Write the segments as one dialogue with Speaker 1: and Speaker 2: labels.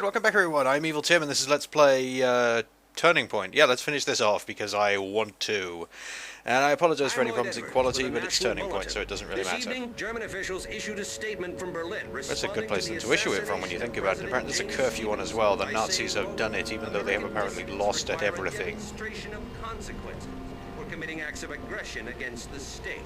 Speaker 1: Alright, welcome back everyone, I'm Evil Tim and this is Let's Play Turning Point. Yeah, let's finish this off because I want to. And I apologize for any problems in quality, but it's Turning Point, so it doesn't really matter.
Speaker 2: Evening, German officials issued a statement from Berlin.
Speaker 1: That's a good place to issue it from when you think about it. Apparently there's a curfew on as well. The Nazis have done it, even though they have apparently lost at everything.
Speaker 2: For committing acts of aggression against the state.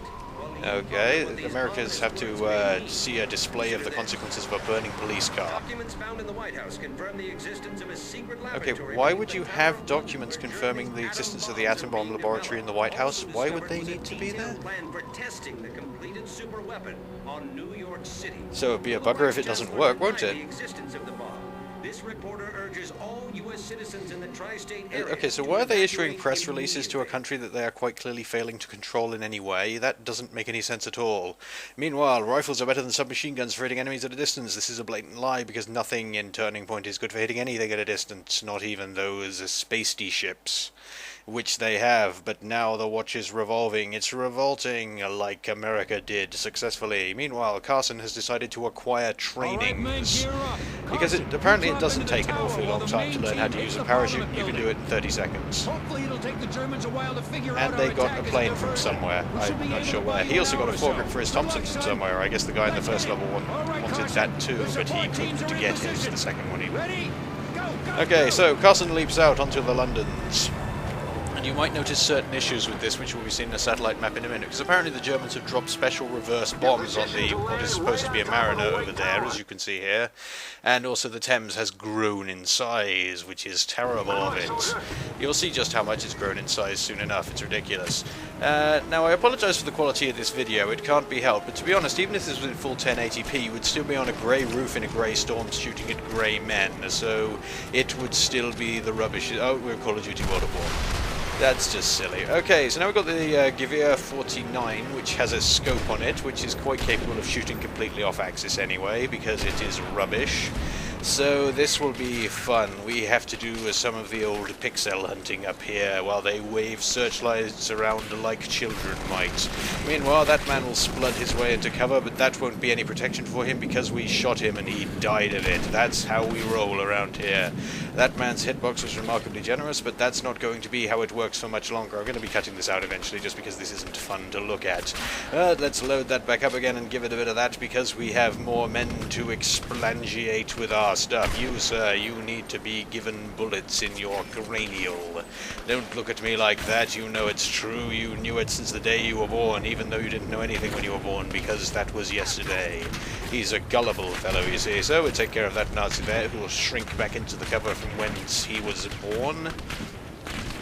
Speaker 1: Okay, the Americans have to see a display of the consequences of a burning police car.
Speaker 2: Documents found in the White House confirm the existence of a secret laboratory.
Speaker 1: Okay, why would you have documents confirming the existence of the atom bomb laboratory in the White House? Why would they need to be there?
Speaker 2: Plan for testing the completed super weapon on New York City.
Speaker 1: So it'd be a bugger if it doesn't work, won't it?
Speaker 2: The existence of the bomb. This reporter urges all U.S. citizens in the tri-state area.
Speaker 1: Okay, so why are they issuing press releases to a country that they are quite clearly failing to control in any way? That doesn't make any sense at all. Meanwhile, rifles are better than submachine guns for hitting enemies at a distance. This is a blatant lie because nothing in Turning Point is good for hitting anything at a distance, not even those spacey ships, which they have, but now the watch is revolving. It's revolting, like America did successfully. Meanwhile, Carson has decided to acquire trainings, because apparently it doesn't take an awfully long time to learn how to use a parachute. You can do it in 30 seconds. And they got a plane from somewhere. I'm not sure where. He also got a foregrip for his Thompson from somewhere. I guess the guy in the first level wanted that too, but he couldn't get his the second one even. Okay, so Carson leaps out onto the Londons. You might notice certain issues with this, which will be seen in a satellite map in a minute, because apparently the Germans have dropped special reverse bombs on the what is supposed to be a Mariner over there, as you can see here, and also the Thames has grown in size, which is terrible of it. You'll see just how much it's grown in size soon enough. It's ridiculous. Now, I apologise for the quality of this video. It can't be helped, but to be honest, even if this was in full 1080p, you would still be on a grey roof in a grey storm shooting at grey men, so it would still be the rubbish. Oh, we're Call of Duty World at War. That's just silly. Okay, so now we've got the Gewehr 49, which has a scope on it, which is quite capable of shooting completely off axis anyway, because it is rubbish. So this will be fun. We have to do some of the old pixel hunting up here while they wave searchlights around like children might. Meanwhile, that man will splud his way into cover, but that won't be any protection for him because we shot him and he died of it. That's how we roll around here. That man's hitbox was remarkably generous, but that's not going to be how it works for much longer. I'm going to be cutting this out eventually just because this isn't fun to look at. Let's load that back up again and give it a bit of that because we have more men to explangiate with our stuff. You, sir, you need to be given bullets in your cranial. Don't look at me like that. You know it's true. You knew it since the day you were born, even though you didn't know anything when you were born, because that was yesterday. He's a gullible fellow, you see. So we'll take care of that Nazi there, who will shrink back into the cover from whence he was born.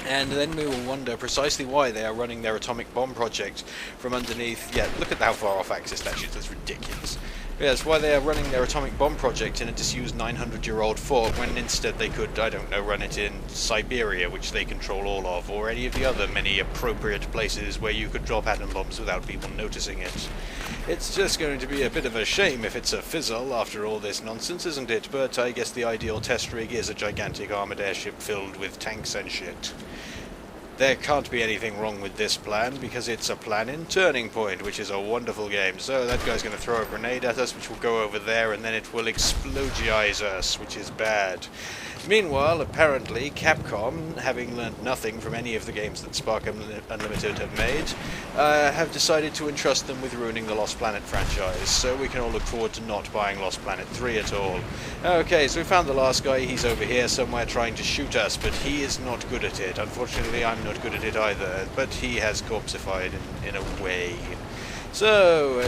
Speaker 1: And then we will wonder precisely why they are running their atomic bomb project from underneath. Yeah, look at how far off axis that is. That's ridiculous. Yes, why they are running their atomic bomb project in a disused 900-year-old fort when instead they could, I don't know, run it in Siberia, which they control all of, or any of the other many appropriate places where you could drop atom bombs without people noticing it. It's just going to be a bit of a shame if it's a fizzle after all this nonsense, isn't it? But I guess the ideal test rig is a gigantic armoured airship filled with tanks and shit. There can't be anything wrong with this plan, because it's a plan in Turning Point, which is a wonderful game. So that guy's going to throw a grenade at us, which will go over there, and then it will explodize us, which is bad. Meanwhile, apparently, Capcom, having learnt nothing from any of the games that Spark Unlimited have made, have decided to entrust them with ruining the Lost Planet franchise, so we can all look forward to not buying Lost Planet 3 at all. Okay, so we found the last guy. He's over here somewhere trying to shoot us, but he is not good at it. Unfortunately, I'm not good at it either, but he has corpsified in a way. So,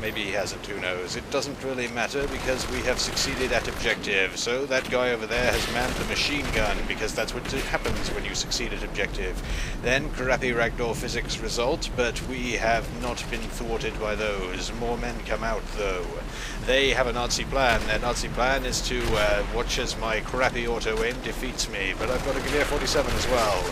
Speaker 1: maybe he hasn't, who knows. It doesn't really matter because we have succeeded at objective. So that guy over there has manned the machine gun because that's what happens when you succeed at objective. Then crappy ragdoll physics result, but we have not been thwarted by those. More men come out though. They have a Nazi plan. Their Nazi plan is to watch as my crappy auto-aim defeats me, but I've got a Gewehr 47 as well.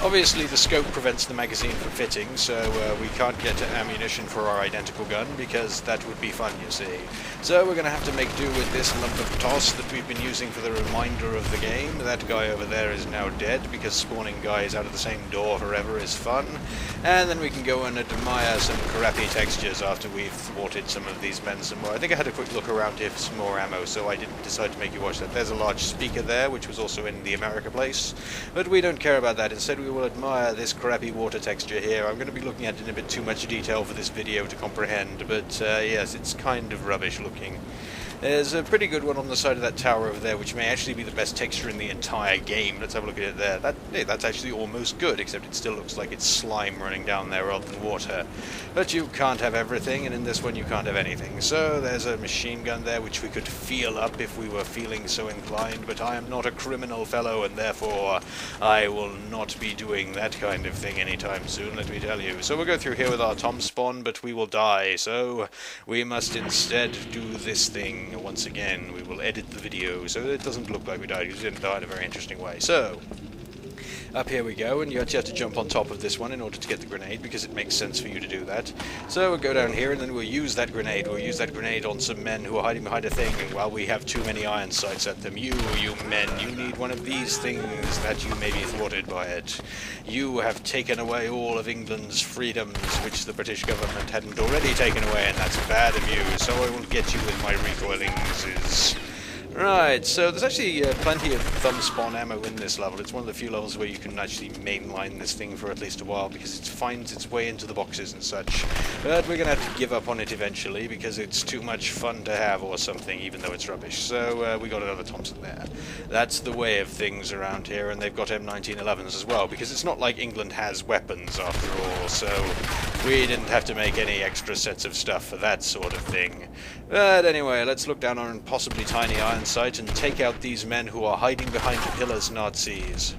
Speaker 1: Obviously the scope prevents the magazine from fitting, so we can't get ammunition for our identical gun, because that would be fun, you see. So we're going to have to make do with this lump of toss that we've been using for the remainder of the game. That guy over there is now dead, because spawning guys out of the same door forever is fun. And then we can go and admire some crappy textures after we've thwarted some of these men some more. I think I had a quick look around here for some more ammo, so I didn't decide to make you watch that. There's a large speaker there, which was also in the America place, but we don't care about that. Instead, we will admire this crappy water texture here. I'm going to be looking at it in a bit too much detail for this video to comprehend, but yes, it's kind of rubbish looking. There's a pretty good one on the side of that tower over there, which may actually be the best texture in the entire game. Let's have a look at it there. That's actually almost good, except it still looks like it's slime running down there rather than water. But you can't have everything, and in this one you can't have anything. So there's a machine gun there, which we could feel up if we were feeling so inclined, but I am not a criminal fellow, and therefore I will not be doing that kind of thing anytime soon, let me tell you. So we'll go through here with our Tom spawn, but we will die, so we must instead do this thing. Once again, we will edit the video so that it doesn't look like we died, because we didn't die in a very interesting way. So, up here we go, and you actually have to jump on top of this one in order to get the grenade, because it makes sense for you to do that. So we'll go down here, and then we'll use that grenade. We'll use that grenade on some men who are hiding behind a thing, and while we have too many iron sights at them, you men, you need one of these things that you may be thwarted by it. You have taken away all of England's freedoms, which the British government hadn't already taken away, and that's bad of you, so I will get you with my recoilings. Right, so there's actually plenty of thumb spawn ammo in this level. It's one of the few levels where you can actually mainline this thing for at least a while, because it finds its way into the boxes and such. But we're going to have to give up on it eventually, because it's too much fun to have or something, even though it's rubbish. So we got another Thompson there. That's the way of things around here, and they've got M1911s as well, because it's not like England has weapons after all, so we didn't have to make any extra sets of stuff for that sort of thing. But anyway, let's look down on possibly tiny iron sight and take out these men who are hiding behind the pillars, Nazis.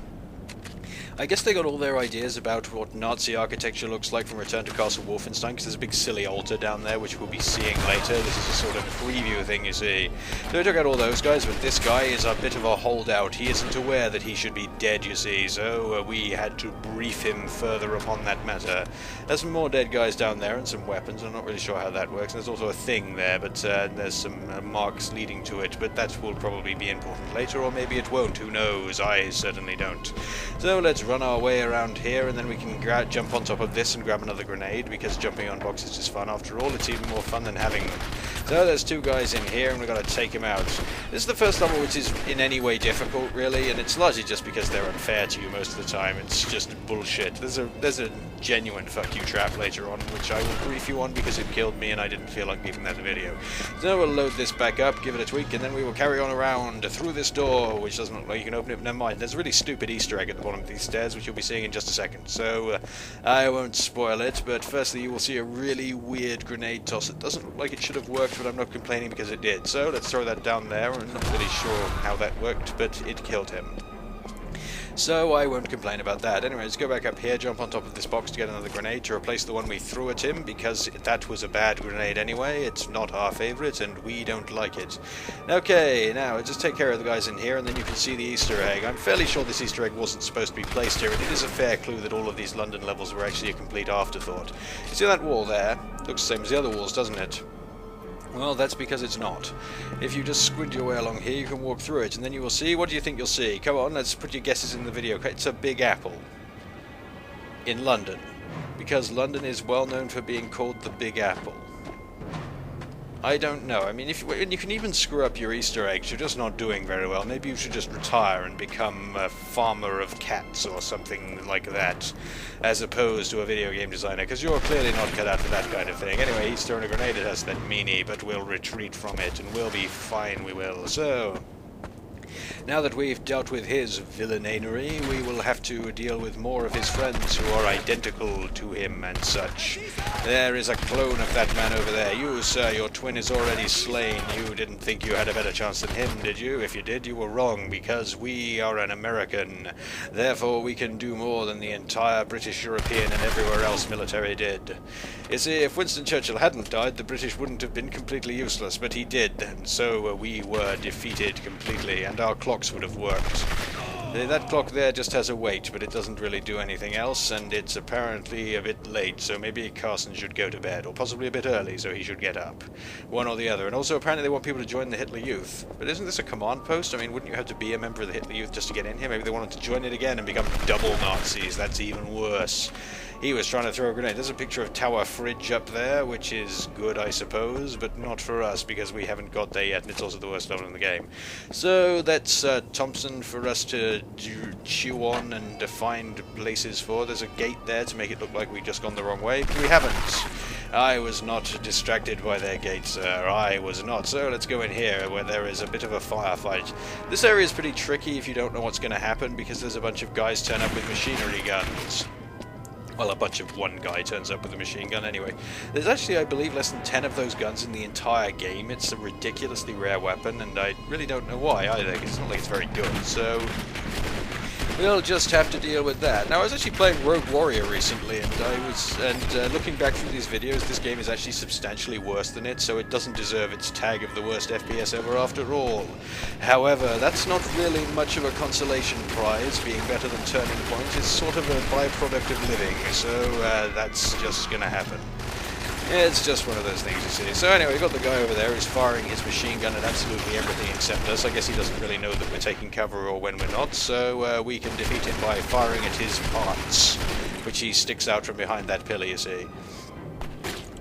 Speaker 1: I guess they got all their ideas about what Nazi architecture looks like from Return to Castle Wolfenstein, because there's a big silly altar down there, which we'll be seeing later. This is a sort of preview thing, you see. So we took out all those guys, but this guy is a bit of a holdout. He isn't aware that he should be dead, you see, so we had to brief him further upon that matter. There's some more dead guys down there and some weapons. I'm not really sure how that works. There's also a thing there, but there's some marks leading to it, but that will probably be important later, or maybe it won't. Who knows? I certainly don't. So let's run our way around here, and then we can jump on top of this and grab another grenade, because jumping on boxes is fun after all. It's even more fun than having them. So there's two guys in here, and we've got to take him out. This is the first level which is in any way difficult, really, and it's largely just because they're unfair to you most of the time. It's just bullshit. There's a genuine fuck you trap later on, which I will brief you on because it killed me and I didn't feel like leaving that in the video. So we'll load this back up, give it a tweak, and then we will carry on around through this door, which doesn't look like you can open it. Never mind. There's a really stupid Easter egg at the bottom of these stairs, which you'll be seeing in just a second. So I won't spoil it, but firstly you will see a really weird grenade toss. It doesn't look like it should have worked, but I'm not complaining because it did. So let's throw that down there. I'm not really sure how that worked, but it killed him. So I won't complain about that. Anyway, let's go back up here, jump on top of this box to get another grenade to replace the one we threw at him, because that was a bad grenade anyway. It's not our favourite, and we don't like it. Okay, now just take care of the guys in here, and then you can see the Easter egg. I'm fairly sure this Easter egg wasn't supposed to be placed here, and it is a fair clue that all of these London levels were actually a complete afterthought. You see that wall there? Looks the same as the other walls, doesn't it? Well, that's because it's not. If you just squint your way along here, you can walk through it, and then you will see... What do you think you'll see? Come on, let's put your guesses in the video. It's a big apple. In London. Because London is well known for being called the Big Apple. I don't know. I mean, you can even screw up your Easter eggs. You're just not doing very well. Maybe you should just retire and become a farmer of cats or something like that, as opposed to a video game designer, because you're clearly not cut out for that kind of thing. Anyway, he's throwing a grenade at us, that meanie, but we'll retreat from it, and we'll be fine, we will. So... now that we've dealt with his villainery, we will have to deal with more of his friends who are identical to him and such. There is a clone of that man over there. You, sir, your twin is already slain. You didn't think you had a better chance than him, did you? If you did, you were wrong, because we are an American. Therefore, we can do more than the entire British, European, and everywhere else military did. You see, if Winston Churchill hadn't died, the British wouldn't have been completely useless, but he did, and so we were defeated completely, and our clocks would have worked. That clock there just has a weight, but it doesn't really do anything else, and it's apparently a bit late, so maybe Carson should go to bed, or possibly a bit early, so he should get up. One or the other. And also, apparently they want people to join the Hitler Youth. But isn't this a command post? I mean, wouldn't you have to be a member of the Hitler Youth just to get in here? Maybe they wanted to join it again and become double Nazis. That's even worse. He was trying to throw a grenade. There's a picture of Tower Fridge up there, which is good, I suppose, but not for us, because we haven't got there yet, and it's also the worst level in the game. So that's Thompson for us to chew on and find places for. There's a gate there to make it look like we've just gone the wrong way. We haven't. I was not distracted by their gate, sir. I was not. So let's go in here, where there is a bit of a firefight. This area is pretty tricky if you don't know what's going to happen, because there's a bunch of guys turn up with machinery guns. Well, a bunch of one guy turns up with a machine gun anyway. There's actually, I believe, less than 10 of those guns in the entire game. It's a ridiculously rare weapon, and I really don't know why either, because it's not like it's very good, so we'll just have to deal with that. Now, I was actually playing Rogue Warrior recently, and looking back through these videos, this game is actually substantially worse than it, so it doesn't deserve its tag of the worst FPS ever after all. However, that's not really much of a consolation prize. Being better than Turning Point is sort of a byproduct of living, so that's just gonna happen. It's just one of those things, you see. So anyway, we've got the guy over there who's firing his machine gun at absolutely everything except us. I guess he doesn't really know that we're taking cover or when we're not, so we can defeat him by firing at his parts, which he sticks out from behind that pillar, you see.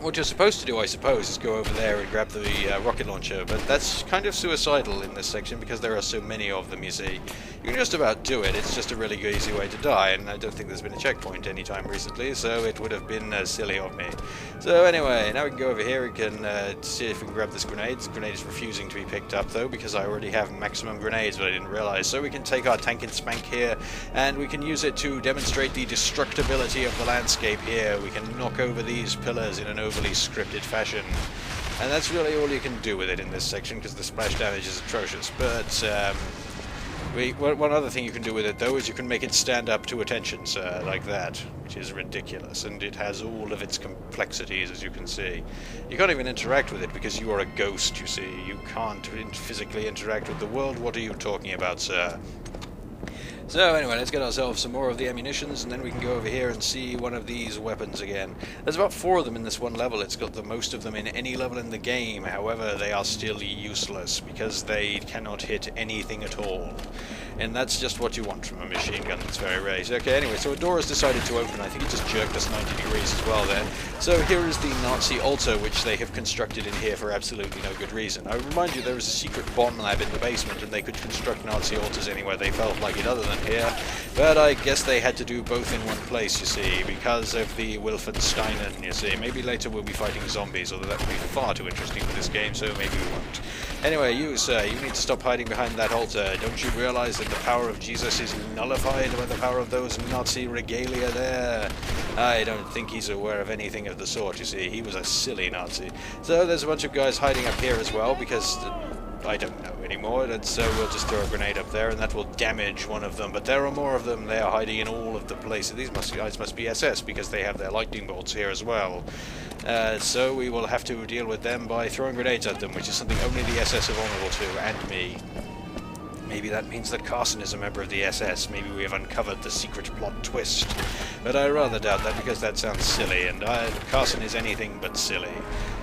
Speaker 1: What you're supposed to do, I suppose, is go over there and grab the rocket launcher, but that's kind of suicidal in this section because there are so many of them, you see. You can just about do it, it's just a really easy way to die, and I don't think there's been a checkpoint anytime recently, so it would have been silly of me. So anyway, now we can go over here and can see if we can grab this grenade. This grenade is refusing to be picked up, though, because I already have maximum grenades, but I didn't realize. So we can take our tank and spank here, and we can use it to demonstrate the destructibility of the landscape here. We can knock over these pillars in an overly scripted fashion, and that's really all you can do with it in this section because the splash damage is atrocious. But one other thing you can do with it, though, is you can make it stand up to attention, sir, like that, which is ridiculous, and it has all of its complexities, as you can see. You can't even interact with it because you are a ghost, you see. You can't physically interact with the world. What are you talking about, sir? So anyway, let's get ourselves some more of the ammunitions, and then we can go over here and see one of these weapons again. There's about 4 of them in this one level. It's got the most of them in any level in the game. However, they are still useless because they cannot hit anything at all. And that's just what you want from a machine gun that's very rare. Okay, anyway, so a door has decided to open. I think it just jerked us 90 degrees as well there. So here is the Nazi altar, which they have constructed in here for absolutely no good reason. I remind you, there is a secret bomb lab in the basement, and they could construct Nazi altars anywhere they felt like it other than here. But I guess they had to do both in one place, you see, because of the Wolfensteinen, you see. Maybe later we'll be fighting zombies, although that would be far too interesting for this game, so maybe we won't. Anyway, you, sir, you need to stop hiding behind that altar. Don't you realize that the power of Jesus is nullified by the power of those Nazi regalia there? I don't think he's aware of anything of the sort, you see. He was a silly Nazi. So there's a bunch of guys hiding up here as well, because I don't know anymore, and so we'll just throw a grenade up there, and that will damage one of them. But there are more of them. They are hiding in all of the places. These guys must be SS, because they have their lightning bolts here as well. So we will have to deal with them by throwing grenades at them, which is something only the SS are vulnerable to, and me. Maybe that means that Carson is a member of the SS. Maybe we have uncovered the secret plot twist. But I rather doubt that, because that sounds silly, and Carson is anything but silly.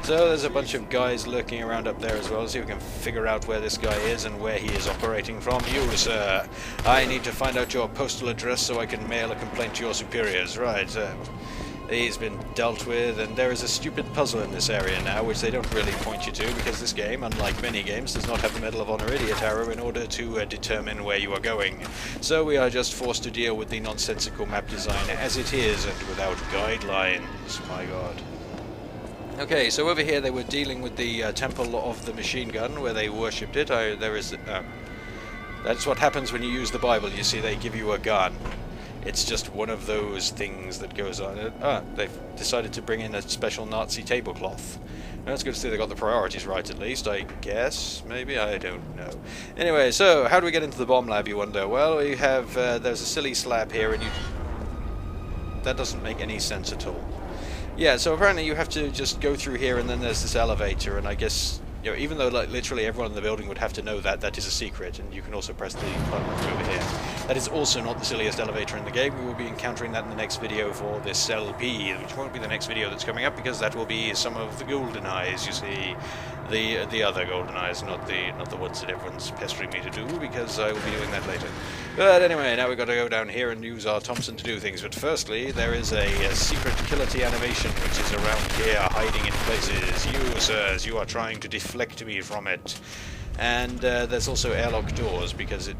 Speaker 1: So there's a bunch of guys lurking around up there as well, so we can figure out where this guy is and where he is operating from. You, sir, I need to find out your postal address so I can mail a complaint to your superiors. Right, he's been dealt with, and there is a stupid puzzle in this area now, which they don't really point you to, because this game, unlike many games, does not have the Medal of Honor Idiot arrow in order to determine where you are going. So we are just forced to deal with the nonsensical map design as it is, and without guidelines. My god. Okay, so over here they were dealing with the Temple of the Machine Gun, where they worshipped it. That's what happens when you use the Bible, you see, they give you a gun. It's just one of those things that goes on. They've decided to bring in a special Nazi tablecloth. That's good to see they got the priorities right, at least, I guess. Maybe? I don't know. Anyway, so how do we get into the bomb lab, you wonder? Well, we have, there's a silly slab here, and that doesn't make any sense at all. Yeah, so apparently you have to just go through here, and then there's this elevator, and I guess You know, even though like literally everyone in the building would have to know that, that is a secret, and you can also press the button over here. That is also not the silliest elevator in the game. We will be encountering that in the next video for this LP, which won't be the next video that's coming up, because that will be some of the golden eyes, you see. The other golden eyes, not the ones that everyone's pestering me to do, because I will be doing that later. But anyway, now we've got to go down here and use our Thompson to do things. But firstly, there is a secret killer-T animation which is around here, hiding in places. You, sirs, you are trying to deflect me from it. And there's also airlock doors, because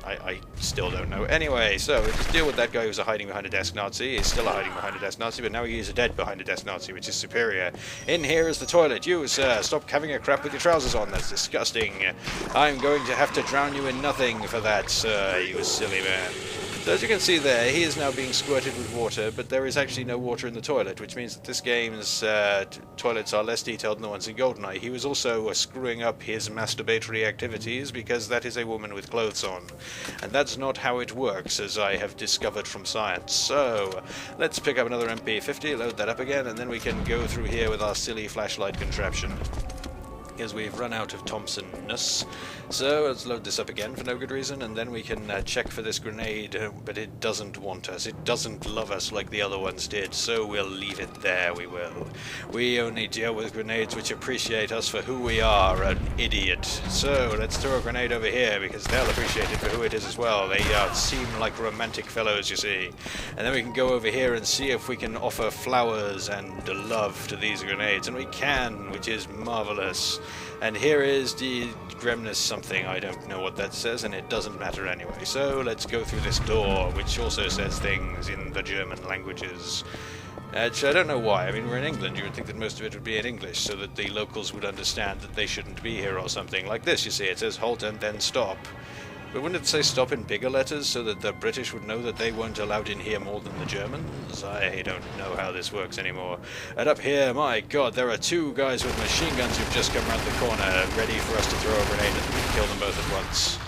Speaker 1: I still don't know. Anyway, so we just deal with that guy who's a hiding behind a desk Nazi. He's still a hiding behind a desk Nazi, but now he is a dead behind a desk Nazi, which is superior. In here is the toilet. You, sir, stop having a crap with your trousers on. That's disgusting. I'm going to have to drown you in nothing for that, sir, you silly man. So as you can see there, he is now being squirted with water, but there is actually no water in the toilet, which means that this game's toilets are less detailed than the ones in GoldenEye. He was also screwing up his masturbatory activities, because that is a woman with clothes on. And that's not how it works, as I have discovered from science. So, let's pick up another MP50, load that up again, and then we can go through here with our silly flashlight contraption. Because we've run out of Thompson-ness. So let's load this up again for no good reason, and then we can check for this grenade, but it doesn't want us. It doesn't love us like the other ones did, so we'll leave it there, we will. We only deal with grenades which appreciate us for who we are, an idiot. So let's throw a grenade over here, because they'll appreciate it for who it is as well. They seem like romantic fellows, you see. And then we can go over here and see if we can offer flowers and love to these grenades, and we can, which is marvelous. And here is the Gremnus something, I don't know what that says, and it doesn't matter anyway. So let's go through this door, which also says things in the German languages. Which I don't know why. I mean, we're in England, you would think that most of it would be in English, so that the locals would understand that they shouldn't be here or something. Like this, you see, it says halt and then stop. But wouldn't it say stop in bigger letters, so that the British would know that they weren't allowed in here more than the Germans? I don't know how this works anymore. And up here, my god, there are two guys with machine guns who've just come around the corner, ready for us to throw a grenade at them and kill them both at once.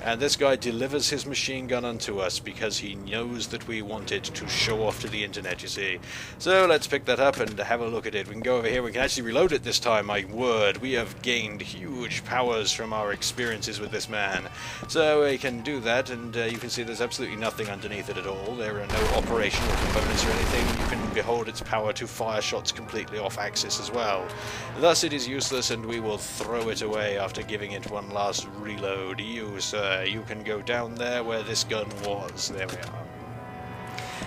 Speaker 1: And this guy delivers his machine gun unto us because he knows that we want it to show off to the internet, you see. So let's pick that up and have a look at it. We can go over here, we can actually reload it this time, my word. We have gained huge powers from our experiences with this man. So we can do that, and you can see there's absolutely nothing underneath it at all. There are no operational components or anything. You can behold its power to fire shots completely off axis as well. Thus it is useless, and we will throw it away after giving it one last reload. You, sir, you can go down there where this gun was. There we are.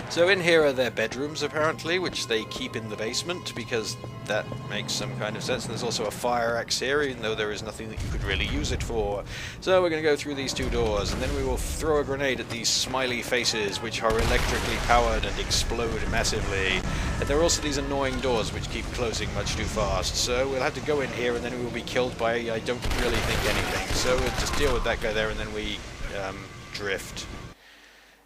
Speaker 1: So in here are their bedrooms, apparently, which they keep in the basement, because that makes some kind of sense. There's also a fire axe here, even though there is nothing that you could really use it for. So we're going to go through these two doors, and then we will throw a grenade at these smiley faces, which are electrically powered and explode massively. And there are also these annoying doors, which keep closing much too fast. So we'll have to go in here, and then we will be killed by, I don't really think, anything. So we'll just deal with that guy there, and then we drift.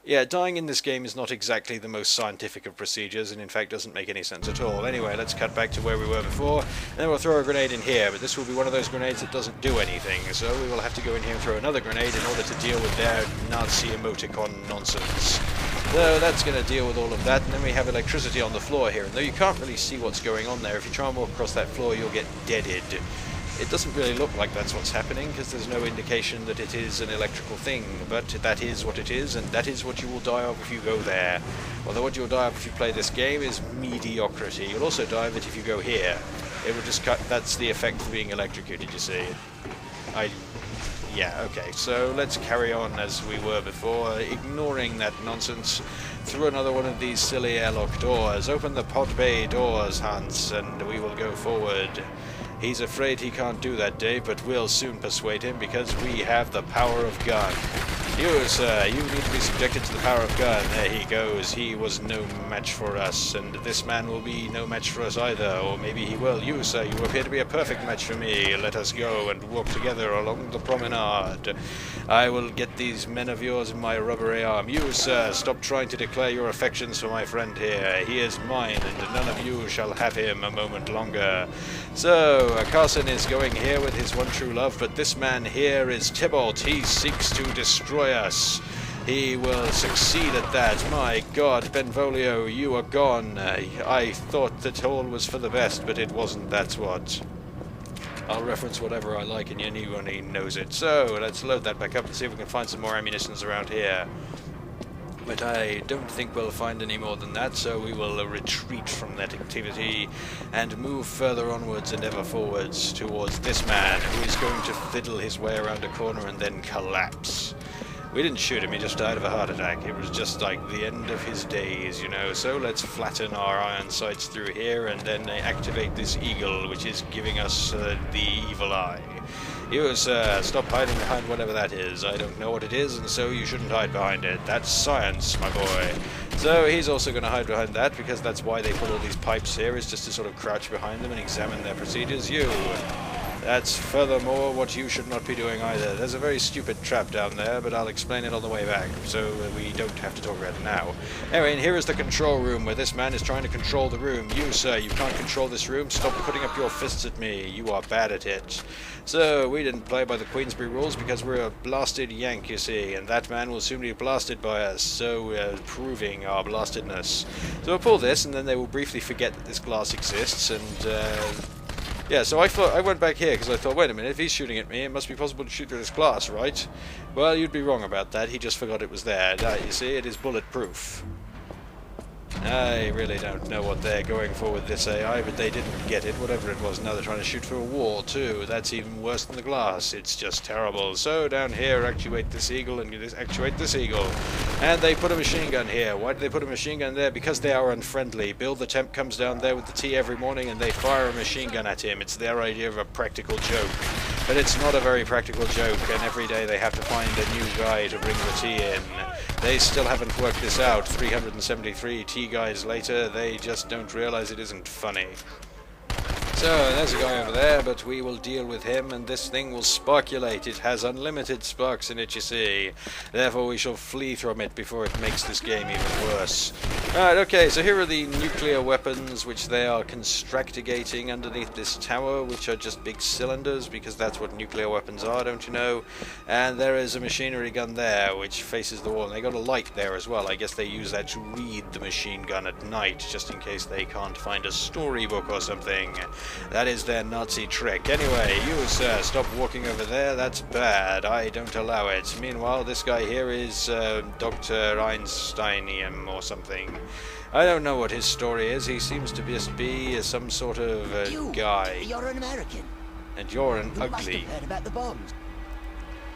Speaker 1: Yeah, dying in this game is not exactly the most scientific of procedures, and in fact doesn't make any sense at all. Anyway, let's cut back to where we were before, and then we'll throw a grenade in here, but this will be one of those grenades that doesn't do anything, so we will have to go in here and throw another grenade in order to deal with their Nazi emoticon nonsense. So that's going to deal with all of that, and then we have electricity on the floor here, and though you can't really see what's going on there, if you try and walk across that floor you'll get deaded. It doesn't really look like that's what's happening, because there's no indication that it is an electrical thing, but that is what it is, and that is what you will die of if you go there. Although what you'll die of if you play this game is mediocrity. You'll also die of it if you go here. It will just cut, that's the effect of being electrocuted, you see. Yeah, okay, so let's carry on as we were before, ignoring that nonsense, through another one of these silly airlock doors. Open the pod bay doors, Hans, and we will go forward. He's afraid he can't do that, Dave, but we'll soon persuade him, because we have the power of gun. You, sir, you need to be subjected to the power of gun. There he goes. He was no match for us, and this man will be no match for us either, or maybe he will. You, sir, you appear to be a perfect match for me. Let us go and walk together along the promenade. I will get these men of yours in my rubbery arm. You, sir, stop trying to declare your affections for my friend here. He is mine, and none of you shall have him a moment longer. So, Carson is going here with his one true love, but this man here is Tybalt. He seeks to destroy us. He will succeed at that. My God, Benvolio, you are gone. I thought that all was for the best, but it wasn't, that's what. I'll reference whatever I like and anyone knows it. So, let's load that back up and see if we can find some more ammunitions around here. But I don't think we'll find any more than that, so we will retreat from that activity and move further onwards and ever forwards towards this man, who is going to fiddle his way around a corner and then collapse. We didn't shoot him, he just died of a heart attack. It was just like the end of his days, you know. So let's flatten our iron sights through here and then activate this eagle, which is giving us the evil eye. You, sir, stop hiding behind whatever that is. I don't know what it is, and so you shouldn't hide behind it. That's science, my boy. So he's also going to hide behind that, because that's why they put all these pipes here, is just to sort of crouch behind them and examine their procedures. You, that's furthermore what you should not be doing either. There's a very stupid trap down there, but I'll explain it on the way back, so we don't have to talk about it now. Anyway, and here is the control room, where this man is trying to control the room. You, sir, you can't control this room. Stop putting up your fists at me. You are bad at it. So, we didn't play by the Queensberry rules because we're a blasted Yank, you see, and that man will soon be blasted by us, so we're proving our blastedness. So we'll pull this, and then they will briefly forget that this glass exists, and, yeah, so I went back here because I thought, wait a minute, if he's shooting at me, it must be possible to shoot through this glass, right? Well, you'd be wrong about that. He just forgot it was there. You see, it is bulletproof. I really don't know what they're going for with this AI, but they didn't get it, whatever it was. Now they're trying to shoot through a wall, too. That's even worse than the glass. It's just terrible. So down here, actuate this eagle and actuate this eagle. And they put a machine gun here. Why did they put a machine gun there? Because they are unfriendly. Bill the Temp comes down there with the tea every morning and they fire a machine gun at him. It's their idea of a practical joke. But it's not a very practical joke, and every day they have to find a new guy to bring the tea in. They still haven't worked this out. 373 tea guys later, they just don't realize it isn't funny. So, there's a guy over there, but we will deal with him, and this thing will sparkulate. It has unlimited sparks in it, you see. Therefore, we shall flee from it before it makes this game even worse. Alright, okay, so here are the nuclear weapons, which they are constructigating underneath this tower, which are just big cylinders, because that's what nuclear weapons are, don't you know? And there is a machinery gun there, which faces the wall, and they got a light there as well. I guess they use that to read the machine gun at night, just in case they can't find a storybook or something. That is their Nazi trick. Anyway, you, sir, stop walking over there. That's bad. I don't allow it. Meanwhile, this guy here is Dr. Einsteinium or something. I don't know what his story is. He seems to just be some sort of guy.
Speaker 3: You're an American.
Speaker 1: And you're an
Speaker 3: You must
Speaker 1: ugly.
Speaker 3: have heard about the bombs.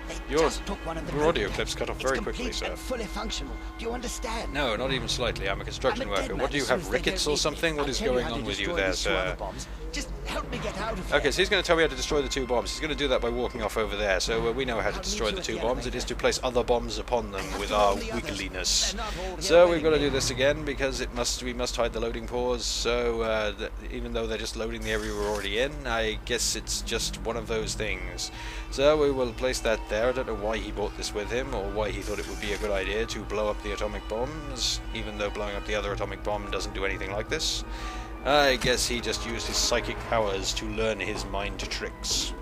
Speaker 3: They
Speaker 1: Your
Speaker 3: just took one of the
Speaker 1: audio
Speaker 3: prototypes.
Speaker 1: clips cut off
Speaker 3: It's
Speaker 1: very quickly,
Speaker 3: complete
Speaker 1: sir.
Speaker 3: and fully functional. Do you understand?
Speaker 1: No, not even slightly. I'm a construction
Speaker 3: I'm a dead
Speaker 1: worker.
Speaker 3: man
Speaker 1: What do you
Speaker 3: as soon
Speaker 1: have,
Speaker 3: as they
Speaker 1: rickets
Speaker 3: don't
Speaker 1: or
Speaker 3: need
Speaker 1: something?
Speaker 3: me.
Speaker 1: What
Speaker 3: I'll
Speaker 1: is
Speaker 3: tell you
Speaker 1: going
Speaker 3: how to
Speaker 1: on with you
Speaker 3: destroy
Speaker 1: there,
Speaker 3: these two other
Speaker 1: sir?
Speaker 3: bombs. Just help me get out of
Speaker 1: Okay,
Speaker 3: here.
Speaker 1: so he's going to tell me how to destroy the two bombs. He's going to do that by walking off over there. So we know how to
Speaker 3: I'll
Speaker 1: destroy
Speaker 3: meet
Speaker 1: the
Speaker 3: you
Speaker 1: two
Speaker 3: at the
Speaker 1: bombs. It is
Speaker 3: elevator.
Speaker 1: to place other bombs upon them with our wiggliness.
Speaker 3: They're not all here
Speaker 1: So we've got to
Speaker 3: waiting.
Speaker 1: do this again because we must hide the loading pores. So even though they're just loading the area we're already in, I guess it's just one of those things. So we will place that there. I don't know why he brought this with him or why he thought it would be a good idea to blow up the atomic bombs, even though blowing up the other atomic bomb doesn't do anything like this. I guess he just used his psychic powers to learn his mind tricks.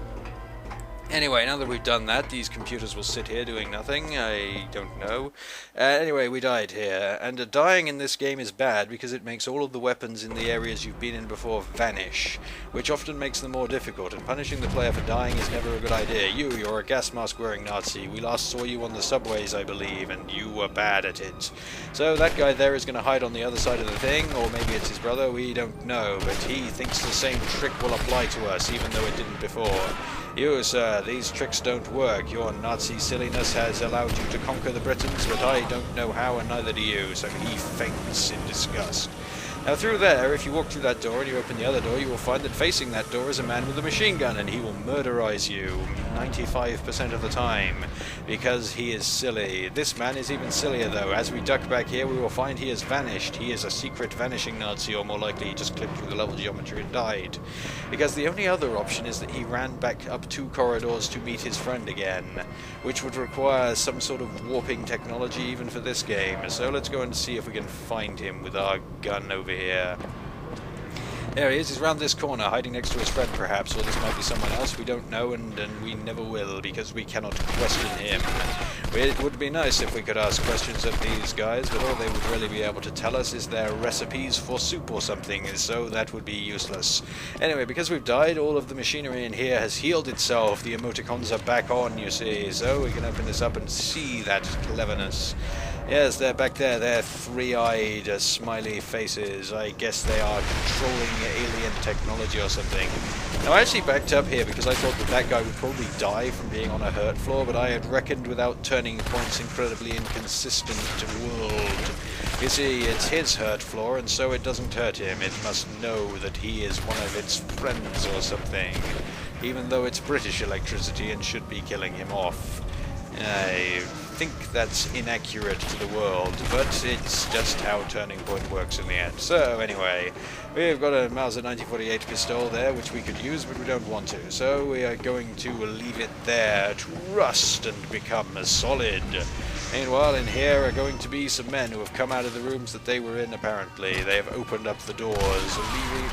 Speaker 1: Anyway, now that we've done that, these computers will sit here doing nothing. I don't know. Anyway, we died here, and dying in this game is bad because it makes all of the weapons in the areas you've been in before vanish, which often makes them more difficult, and punishing the player for dying is never a good idea. You're a gas mask wearing Nazi. We last saw you on the subways, I believe, and you were bad at it. So that guy there is going to hide on the other side of the thing, or maybe it's his brother, we don't know, but he thinks the same trick will apply to us, even though it didn't before. You, sir, these tricks don't work. Your Nazi silliness has allowed you to conquer the Britons, but I don't know how, and neither do you, so he faints in disgust. Now through there, if you walk through that door and you open the other door, you will find that facing that door is a man with a machine gun, and he will murderize you 95% of the time, because he is silly. This man is even sillier though. As we duck back here, we will find he has vanished. He is a secret vanishing Nazi, or more likely he just clipped through the level geometry and died. Because the only other option is that he ran back up 2 corridors to meet his friend again, which would require some sort of warping technology even for this game. So let's go and see if we can find him with our gun over here. There he is. He's round this corner, hiding next to his friend, perhaps, or this might be someone else. We don't know, and we never will, because we cannot question him. It would be nice if we could ask questions of these guys, but all they would really be able to tell us is their recipes for soup or something, so that would be useless. Anyway, because we've died, all of the machinery in here has healed itself. The emoticons are back on, you see, so we can open this up and see that cleverness. Yes, they're back there. They're three-eyed, smiley faces. I guess they are controlling alien technology or something. Now, I actually backed up here because I thought that guy would probably die from being on a hurt floor, but I had reckoned without turning points incredibly inconsistent world. You see, it's his hurt floor, and so it doesn't hurt him. It must know that he is one of its friends or something, even though it's British electricity and should be killing him off. I think that's inaccurate to the world, but it's just how Turning Point works in the end. So anyway, we've got a Mauser 1948 pistol there, which we could use, but we don't want to. So we are going to leave it there to rust and become solid. Meanwhile, in here are going to be some men who have come out of the rooms that they were in, apparently. They have opened up the doors,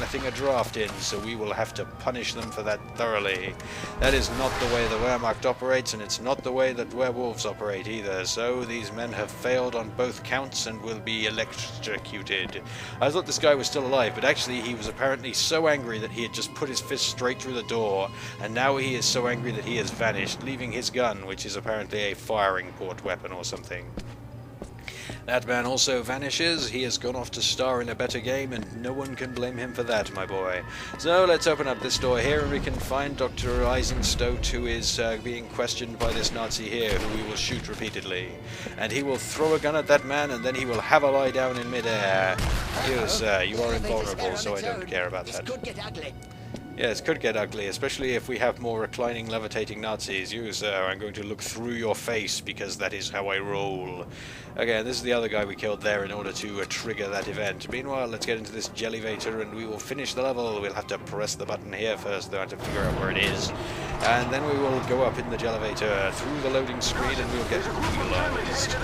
Speaker 1: letting a draft in, so we will have to punish them for that thoroughly. That is not the way the Wehrmacht operates, and it's not the way that werewolves operate either, so these men have failed on both counts and will be electrocuted. I thought this guy was still alive, but actually he was apparently so angry that he had just put his fist straight through the door, and now he is so angry that he has vanished, leaving his gun, which is apparently a firing port weapon or something. That man also vanishes. He has gone off to star in a better game, and no one can blame him for that, my boy. So let's open up this door here, and we can find Dr. Eisenstote, who is being questioned by this Nazi here, who we will shoot repeatedly. And he will throw a gun at that man, and then he will have a lie down in midair. You, sir, you are invulnerable, so I don't care about that.
Speaker 3: Could get ugly.
Speaker 1: Yes, could get ugly, especially if we have more reclining, levitating Nazis. You, sir, I'm going to look through your face, because that is how I roll. Okay, this is the other guy we killed there in order to trigger that event. Meanwhile, let's get into this jellyvator, and we will finish the level. We'll have to press the button here first, though I have to figure out where it is. And then we will go up in the jellyvator through the loading screen, and we'll get realized.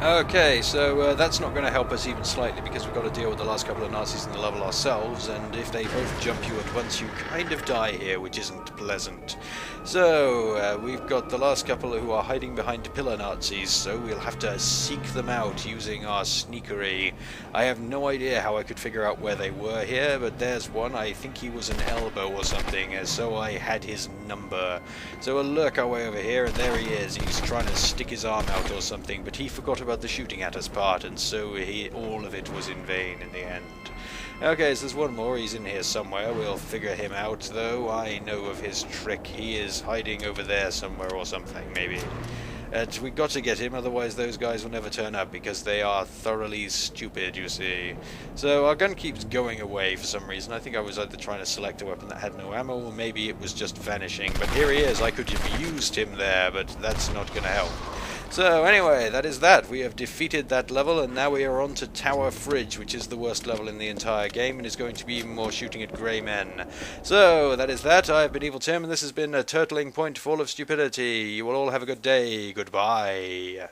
Speaker 1: Okay, so that's not going to help us even slightly, because we've got to deal with the last couple of Nazis in the level ourselves, and if they both jump you at once, you kind of die here, which isn't pleasant. So, we've got the last couple who are hiding behind pillar Nazis, so we'll have to seek them out using our sneakery. I have no idea how I could figure out where they were here, but there's one. I think he was an elbow or something, so I had his number. So we'll lurk our way over here, and there he is. He's trying to stick his arm out or something, but he forgot about the shooting at us part, and so all of it was in vain in the end. Okay, so there's one more. He's in here somewhere. We'll figure him out, though. I know of his trick. He is hiding over there somewhere or something, maybe. We've got to get him, otherwise those guys will never turn up, because they are thoroughly stupid, you see. So our gun keeps going away for some reason. I think I was either trying to select a weapon that had no ammo, or maybe it was just vanishing. But here he is. I could have used him there, but that's not going to help. So anyway, that is that. We have defeated that level, and now we are on to Tower Fridge, which is the worst level in the entire game, and is going to be even more shooting at grey men. So that is that. I've been Evil Tim, and this has been a Turtling Point full of stupidity. You will all have a good day. Goodbye.